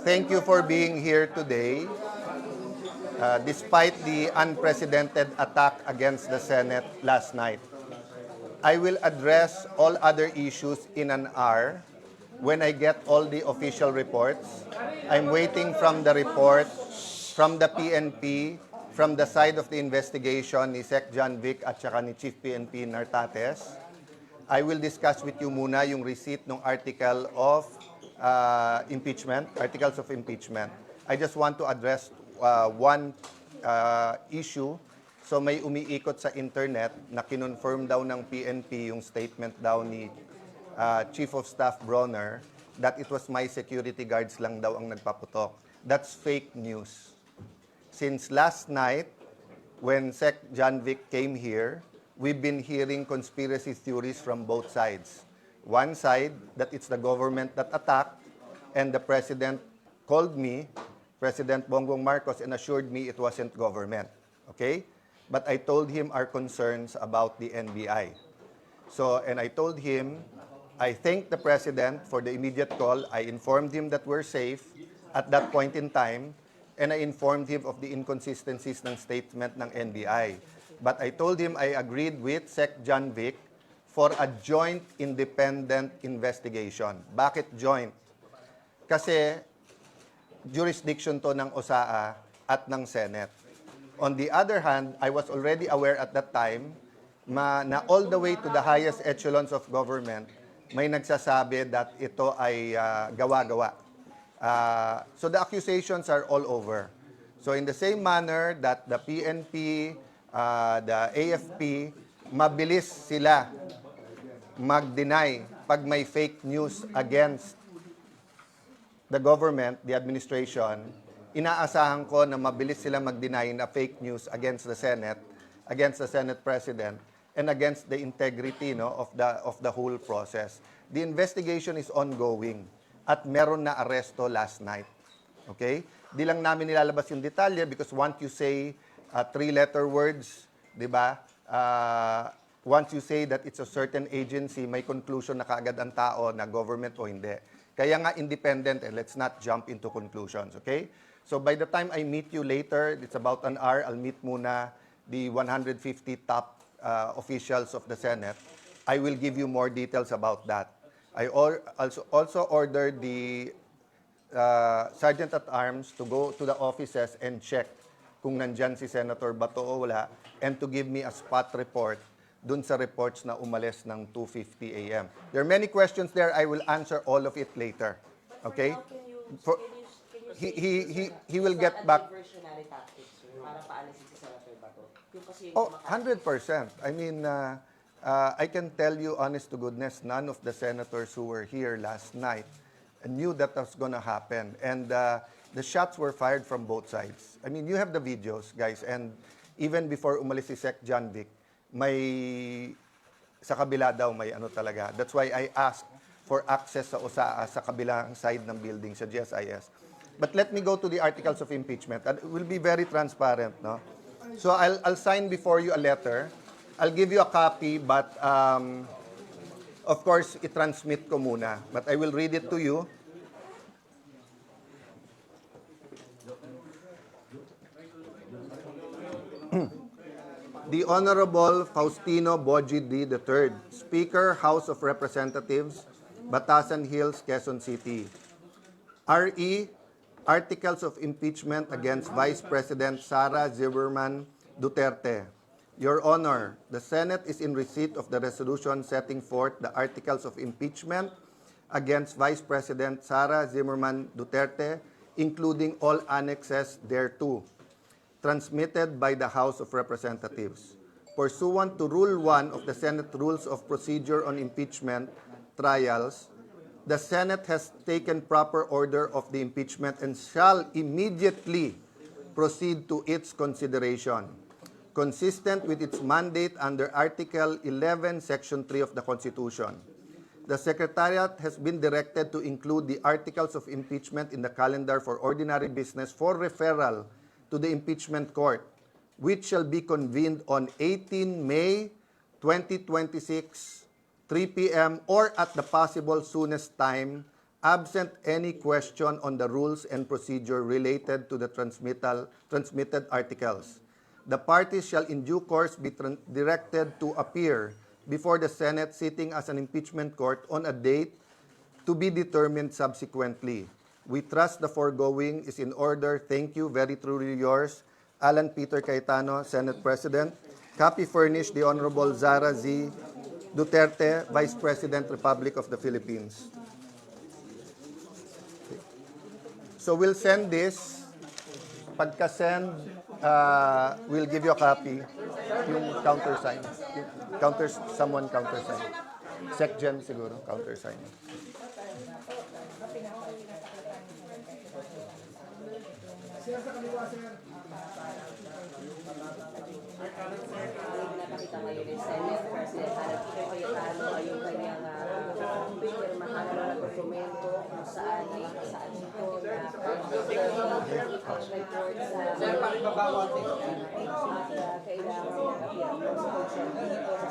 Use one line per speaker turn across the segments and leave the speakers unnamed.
Thank you for being here today. Despite the unprecedented attack against the Senate last night, I will address all other issues in an hour when I get all the official reports. I'm waiting from the report from the PNP, from the side of the investigation ni Sec. John Vic at saka ni Chief PNP Nartates. I will discuss with you muna yung receipt ng article of impeachment, articles of impeachment. I just want to address one issue. So may umiikot sa internet na kinonfirm daw ng PNP yung statement daw ni Chief of Staff Bronner that it was my security guards lang daw ang nagpaputok. That's fake news. Since last night, when Sec. John Vic came here, we've been hearing conspiracy theories from both sides. One side, that it's the government that attacked, and the President called me, President Bongbong Marcos, and assured me it wasn't government. Okay? But I told him our concerns about the NBI. So, and I told him, I thanked the President for the immediate call. I informed him that we're safe at that point in time, and I informed him of the inconsistencies ng statement ng NBI. But I told him I agreed with Sec. John Vic for a joint independent investigation. Bakit joint? Kasi jurisdiction to ng OSAA at ng Senate. On the other hand, I was already aware at that time na all the way to the highest echelons of government, may nagsasabi that ito ay gawa-gawa. So the accusations are all over. So in the same manner that the PNP, the AFP, mabilis sila mag-deny pag may fake news against the government, the administration, inaasahan ko na mabilis sila mag-deny na fake news against the Senate President, and against the integrity of the whole process. The investigation is ongoing at meron na aresto last night. Okay? Di lang namin nilalabas yung detalye because once you say three-letter words, di ba? Once you say that it's a certain agency, may conclusion na kaagad ang tao na government o hindi. Kaya nga independent, and let's not jump into conclusions, okay? So by the time I meet you later, it's about an hour, I'll meet muna the 150 top officials of the Senate. I will give you more details about that. I also ordered the Sergeant-at-Arms to go to the offices and check kung nandyan si Senator Bato o wala, and to give me a spot report dun sa reports na umalis ng 2:50 a.m. There are many questions there. I will answer all of it later. Okay? He will get back. Oh, 100%. I mean, I can tell you, honest to goodness, none of the senators who were here last night knew that was going to happen. And the shots were fired from both sides. I mean, you have the videos, guys. And even before umalis si Sec. John Vic, may sa kabila daw may ano talaga. That's why I asked for access sa OSAA sa kabilang side ng building sa GSIS. But let me go to the articles of impeachment. It will be very transparent, no? So I'll sign before you a letter. I'll give you a copy, but of course, i-transmit ko muna. But I will read it to you. The Honorable Faustino Boji D. III, Speaker, House of Representatives, Batasan Hills, Quezon City. RE, Articles of Impeachment against Vice President Sara Zimmerman Duterte. Your Honor, the Senate is in receipt of the resolution setting forth the Articles of Impeachment against Vice President Sara Zimmerman Duterte, including all annexes thereto, transmitted by the House of Representatives. Pursuant to Rule 1 of the Senate Rules of Procedure on Impeachment Trials, the Senate has taken proper order of the impeachment and shall immediately proceed to its consideration, consistent with its mandate under Article 11, Section 3 of the Constitution. The Secretariat has been directed to include the articles of impeachment in the calendar for ordinary business for referral to the impeachment court, which shall be convened on 18 May 2026, 3 p.m. or at the possible soonest time absent any question on the rules and procedure related to the transmitted articles. The parties shall in due course be directed to appear before the Senate sitting as an impeachment court on a date to be determined subsequently. We trust the foregoing is in order. Thank you. Very truly yours, Alan Peter Cayetano, Senate President. Copy furnished the Honorable Zara Z. Duterte, Vice President, Republic of the Philippines. So we'll send this. Pagka-send, we'll give you a copy. Yung countersign. Someone countersign. SecGen siguro, countersign.
Nakita ngayon ni Senate President Alan Peter Cayetano ay yung kanyang pinirmahan na dokumento kung saan ito na report sa kailangan mag-appear sa social dito sa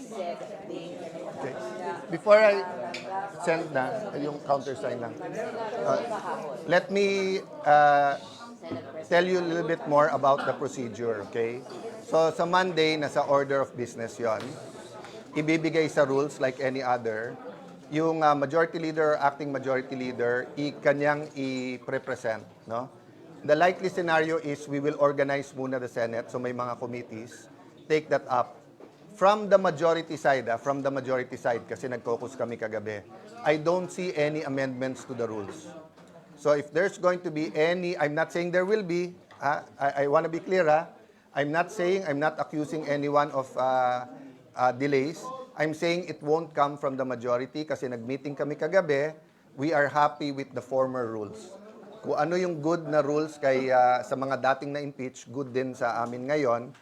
said day.
Okay. Before I send na, yung countersign lang. Let me tell you a little bit more about the procedure, okay? So sa Monday, nasa order of business yon. Ibibigay sa rules like any other. Yung majority leader or acting majority leader, kanyang i-represent, no? The likely scenario is we will organize muna the Senate, so may mga committees, take that up. From the majority side, kasi nag-caucus kami kagabi, I don't see any amendments to the rules. So if there's going to be any, I'm not saying there will be, I want to be clear, I'm not accusing anyone of delays. I'm saying it won't come from the majority kasi nag-meeting kami kagabi, we are happy with the former rules. Kung ano yung good na rules kay, sa mga dating na-impeach, good din sa amin ngayon.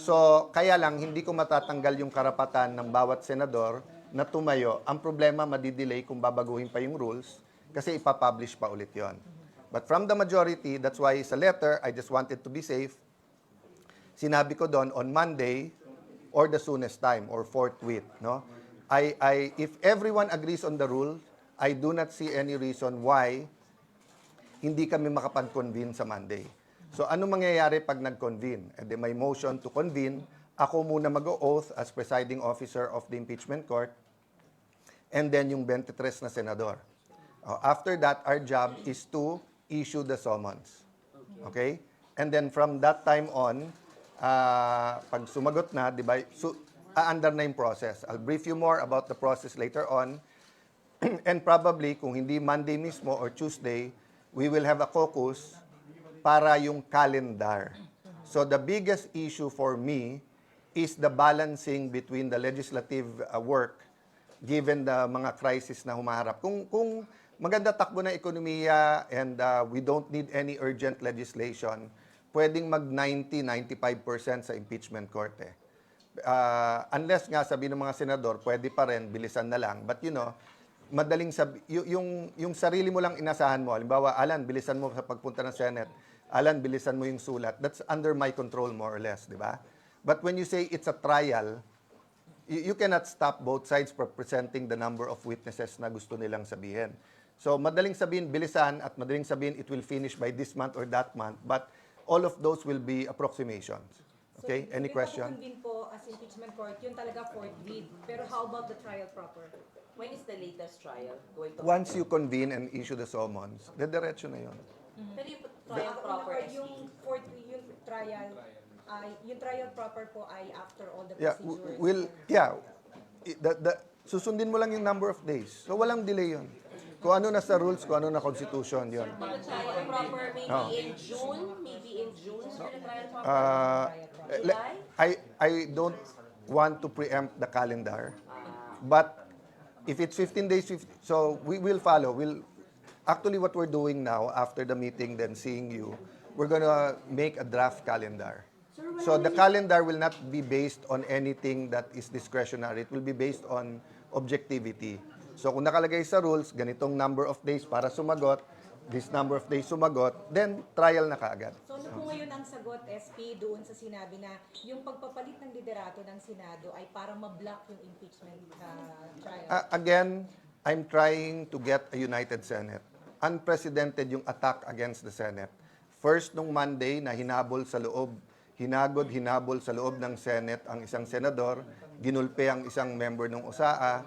So, kaya lang, hindi ko matatanggal yung karapatan ng bawat senador na tumayo. Ang problema, madidelay kung babaguhin pa yung rules kasi ipapublish pa ulit yon. But from the majority, that's why sa letter, I just wanted to be safe. Sinabi ko doon, on Monday, or the soonest time, or forthwith, no? If everyone agrees on the rule, I do not see any reason why hindi kami makapag-convene sa Monday. So, ano mangyayari pag nag-convene? And then may motion to convene. Ako muna mag-oath as presiding officer of the impeachment court. And then yung 23 na senador. After that, our job is to issue the summons. Okay? And then from that time on, pag sumagot na, di ba, aandar na yung process. I'll brief you more about the process later on. And probably, kung hindi Monday mismo or Tuesday, we will have a caucus para yung calendar. So the biggest issue for me is the balancing between the legislative work given the mga crisis na humaharap. Kung maganda takbo ng ekonomiya and we don't need any urgent legislation, pwedeng mag 90-95% sa impeachment court eh. Unless nga sabi ng mga senador, pwede pa rin, bilisan na lang. But you know, madaling yung sarili mo lang inasahan mo. Halimbawa, Alan, bilisan mo sa pagpunta ng Senate. Alan, bilisan mo yung sulat. That's under my control more or less, di ba? But when you say it's a trial, you cannot stop both sides from presenting the number of witnesses na gusto nilang sabihin. So, madaling sabihin, bilisan, at madaling sabihin, it will finish by this month or that month. But all of those will be approximations. Okay?
So,
Any question?
Yung po as impeachment court, yun talaga forthwith. Pero how about the trial proper?
When is the latest trial going to
Once you convene and issue the summons, dediretso na yun.
Pero yung trial proper is
Yung trial proper po ay after all the
Yeah,
procedures.
susundin mo lang yung number of days. So, walang delay yun. Kung ano na sa rules, kung ano na constitution, yun.
the trial proper maybe in June? Maybe in June is the trial proper? July?
I don't want to preempt the calendar. But if it's 15 days, so we will follow. Actually, what we're doing now, after the meeting, then seeing you, we're gonna make a draft calendar. So the calendar will not be based on anything that is discretionary. It will be based on objectivity. So kung nakalagay sa rules, ganitong number of days para sumagot, this number of days sumagot, then trial na kaagad.
So ano po ngayon ang sagot, SP, doon sa sinabi na yung pagpapalit ng liderato ng Senado ay para ma-block yung impeachment trial?
Again, I'm trying to get a united Senate. Unprecedented yung attack against the Senate. First, nung Monday na hinabol sa loob ng Senate ang isang senador, ginulpe ang isang member ng USAA,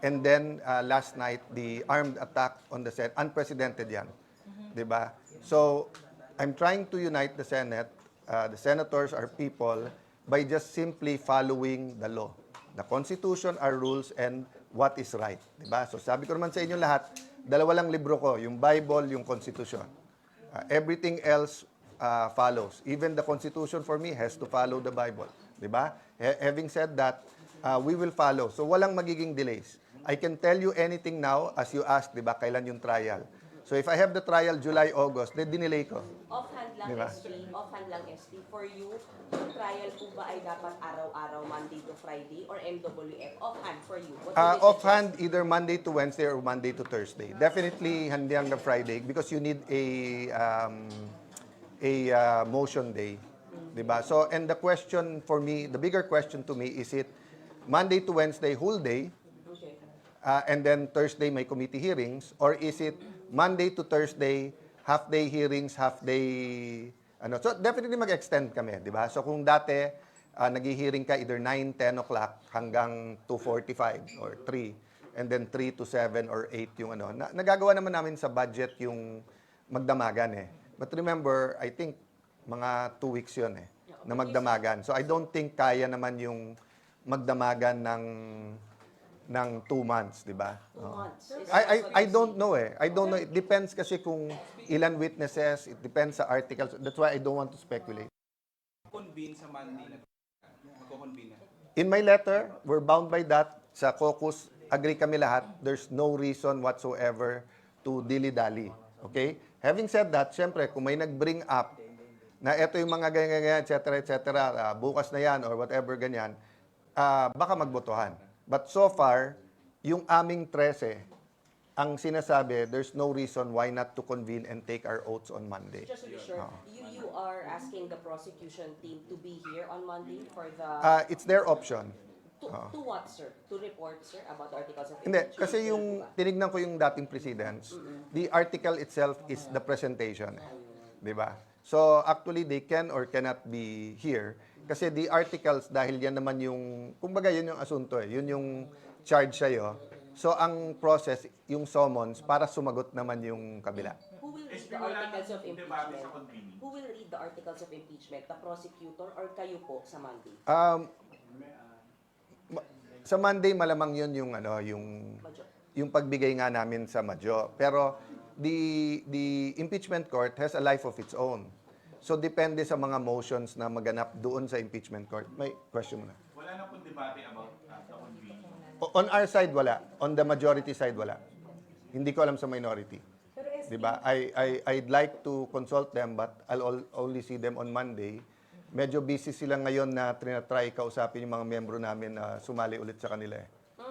and then last night, the armed attack on the Senate. Unprecedented yan. Diba? So, I'm trying to unite the Senate. The senators are people by just simply following the law. The Constitution, our rules, and what is right. Diba? So, sabi ko naman sa inyo lahat, dalawa lang libro ko, yung Bible, yung Constitution. Everything else follows. Even the Constitution for me has to follow the Bible. Diba? Having said that, we will follow. So walang magiging delays. I can tell you anything now as you asked, diba, kailan yung trial. So if I have the trial July, August, then dinelay ko.
Offhand lang,
Diba?
Offhand lang, ST. For you, yung trial po ba ay dapat araw-araw, Monday to Friday, or MWF? Offhand for you. What would you
Offhand, either Monday to Wednesday or Monday to Thursday. Definitely hindi hanggang Friday because you need a motion day. Diba? So, and the question for me, the bigger question to me, is it Monday to Wednesday whole day,
Okay.
and then Thursday may committee hearings, or is it Monday to Thursday, half-day hearings, half-day, ano. So, definitely mag-extend kami, di ba? So, kung dati, nag-hearing ka either 9, 10 o'clock hanggang 2:45 or 3, and then 3 to 7 or 8 yung ano. Nagagawa naman namin sa budget yung magdamagan eh. But remember, I think mga 2 weeks yun eh, na magdamagan. So, I don't think kaya naman yung magdamagan ng 2 months, di ba?
2 months.
I don't know eh. I don't know. It depends kasi kung ilan witnesses. It depends sa articles. That's why I don't want to speculate.
Convene sa Monday na magko-convene na.
In my letter, we're bound by that. Sa caucus, agree kami lahat. There's no reason whatsoever to dilly-dally. Okay? Having said that, syempre, kung may nag-bring up na eto yung mga ganyan, etc., bukas na yan or whatever ganyan, baka magbotohan. But so far, yung aming 13, ang sinasabi, there's no reason why not to convene and take our oaths on Monday.
Just to be sure, you are asking the prosecution team to be here on Monday for the...
It's their option.
to what, sir? To report, sir, about the articles of
Hindi,
impeachment?
kasi yung tinignan ko yung dating precedents, the article itself is the presentation. Di ba? So, actually, they can or cannot be here. Kasi the articles, dahil yan naman yung, kumbaga yun yung asunto eh, yun yung charge sa'yo. So, ang process, yung summons, para sumagot naman yung kabila.
Who will read the articles of impeachment? Who will read the articles of impeachment? The prosecutor or kayo po sa Monday?
Sa Monday, malamang yun yung, ano, yung pagbigay nga namin sa Madjo. Pero, the impeachment court has a life of its own. So, depende sa mga motions na maganap doon sa impeachment court. May question mo na.
Wala na pong debate about the convening.
On our side, wala. On the majority side, wala. Hindi ko alam sa minority.
Pero SB,
Diba? I'd like to consult them, but I'll only see them on Monday. Medyo busy sila ngayon na trinatry kausapin yung mga membro namin na sumali ulit sa kanila eh.
So,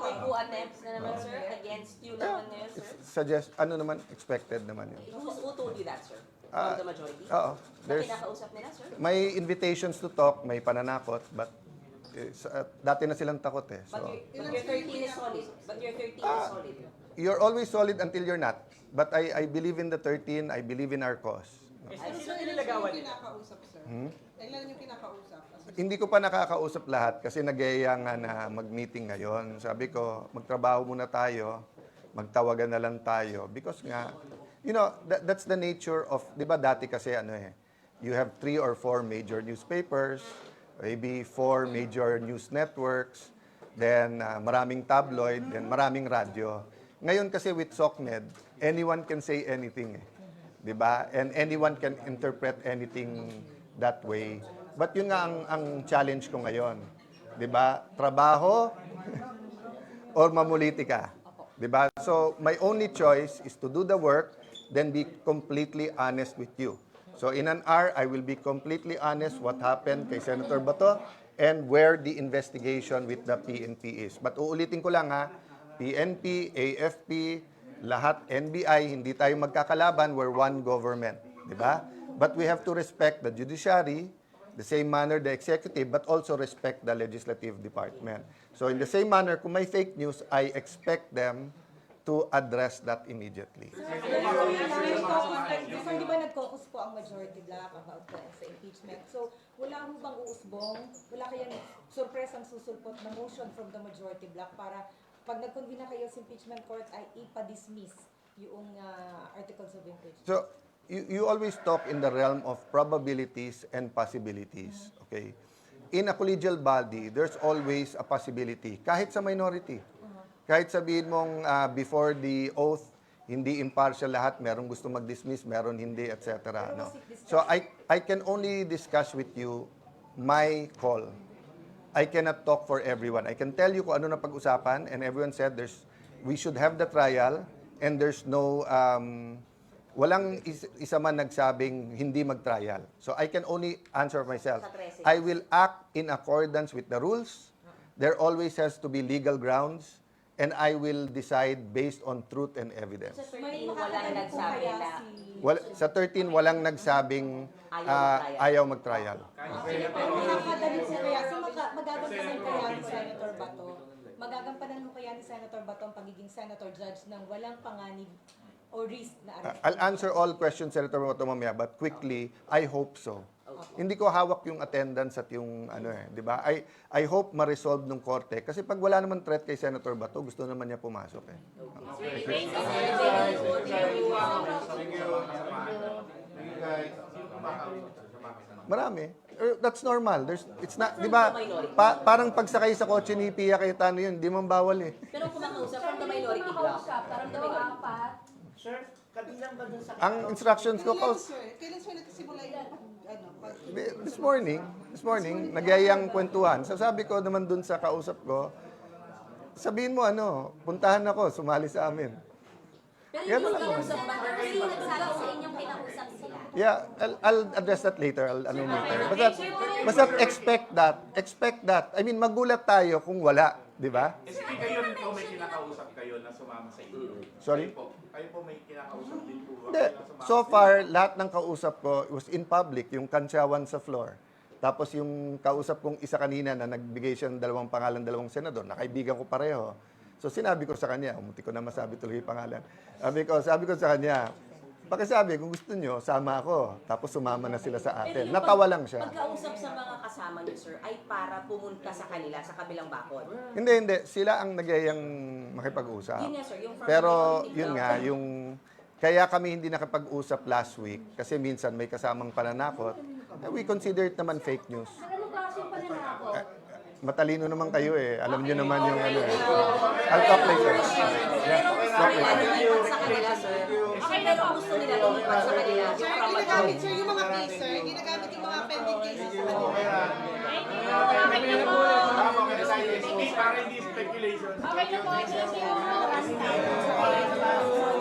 may coup attempts na naman, sir, against you naman ngayon, sir?
Ano naman, expected naman yun.
Who told you that, sir? From the majority?
Oo.
Na kinakausap nila, sir?
May invitations to talk, may pananakot, but dati na silang takot eh. So,
But your 13 is solid. But your 13 is solid.
you're always solid until you're not. But I believe in the 13, I believe in our cause.
Pero sir, ilan yung kinakausap, sir? Ilan yung kinakausap?
Hindi ko pa nakakausap lahat kasi nag-iaya nga na mag-meeting ngayon. Sabi ko, magtrabaho muna tayo, magtawagan na lang tayo. Because nga, you know, that's the nature of, di ba dati kasi ano eh, you have 3 or 4 major newspapers, maybe 4 major news networks, then maraming tabloid, then maraming radyo. Ngayon kasi with SOCMED, anyone can say anything eh. Di ba? And anyone can interpret anything that way. But yun nga ang challenge ko ngayon. Di ba? Trabaho or mamulitika. Di ba? So, my only choice is to do the work, then be completely honest with you. So, in an hour, I will be completely honest what happened kay Senator Bato and where the investigation with the PNP is. But uulitin ko lang ha, PNP, AFP, lahat, NBI, hindi tayo magkakalaban, we're one government. Di ba? But we have to respect the judiciary, the same manner the executive, but also respect the legislative department. So in the same manner, kung may fake news, I expect them to address that immediately.
Before, di ba nag-caucus po ang majority bloc about sa impeachment? So, wala mo bang uusbong? Wala kayang surpresang susulpot na motion from the majority bloc para pag nag-convene na kayo sa impeachment court ay ipa-dismiss yung articles of impeachment?
So you always talk in the realm of probabilities and possibilities. Okay? In a collegial body, there's always a possibility, kahit sa minority. Kahit sabihin mong before the oath, hindi impartial lahat, merong gusto mag-dismiss, meron hindi, etc. No? So I can only discuss with you my call. I cannot talk for everyone. I can tell you kung ano na pag-usapan, and everyone said we should have the trial, and there's no, walang isa man nagsabing hindi mag-trial. So I can only answer myself. I will act in accordance with the rules. There always has to be legal grounds. And I will decide based on truth and evidence.
Sa 13, walang nagsabi na
Sa 13, walang nagsabing ayaw mag-trial.
Makakadali po kaya, so magagampanan kaya ni Senator Bato? Magagampanan mo kaya ni Senator Bato ang pagiging senator judge ng walang panganib o risk na arrest?
I'll answer all questions, Senator Bato, mamaya, but quickly, I hope so. Hindi ko hawak yung attendance at yung di ba? I hope ma-resolve ng korte kasi pag wala naman threat kay Senator Bato, gusto naman niya pumasok eh. Marami. That's normal. It's not, di ba? Parang pagsakay sa kotse ni Pia Cayetano yun, di man bawal eh.
Pero kumakausap from the minority bloc. From the minority.
Sir, kabilang ba dun sa
Ang instructions ko,
Kailan sir nagsimula yung
this morning, nagyayang kwentuhan. So sabi ko naman dun sa kausap ko, sabihin mo puntahan ako, sumali sa amin.
Pero
Yan
yung
lang naman.
kausap ba? Kasi nagsabi sa inyong kinausap sila.
Yeah, I'll address that later. Later. Basta expect that. I mean, magulat tayo kung wala, di ba?
SP kayo rin po may kinakausap kayo na sumama sa inyo.
Sorry?
Kayo po may kinakausap din po.
Hindi. So far, lahat ng kausap ko was in public, yung kantsawan sa floor. Tapos yung kausap kong isa kanina na nagbigay siya ng 2 pangalan, 2 senador, nakaibigan ko pareho. So sinabi ko sa kanya, umuti ko na masabi tuloy yung pangalan. Sabi ko sa kanya, pakisabi, kung gusto nyo, sama ako. Tapos sumama na sila sa atin. Natawa lang siya.
Pagkausap sa mga kasama niyo, sir, ay para pumunta sa kanila sa kabilang bakod.
Hindi. Sila ang nagyayang makipag-usap.
Yun nga, sir, yung from
Pero
minority
yun
bloc.
nga, kaya kami hindi nakipag-usap last week kasi minsan may kasamang pananakot. We consider it naman fake news.
Ano klaseng pananakot?
Matalino naman kayo eh. Alam niyo naman yung I'll talk later.
Pero gusto nila lumipat sa kanila, sir. Pero gusto nila lumipat sa kanila.
Sir, ginagamit sir yung mga case sir, ginagamit yung mga pending cases sa kanila.
Para hindi speculation.
Okay na po, thank you.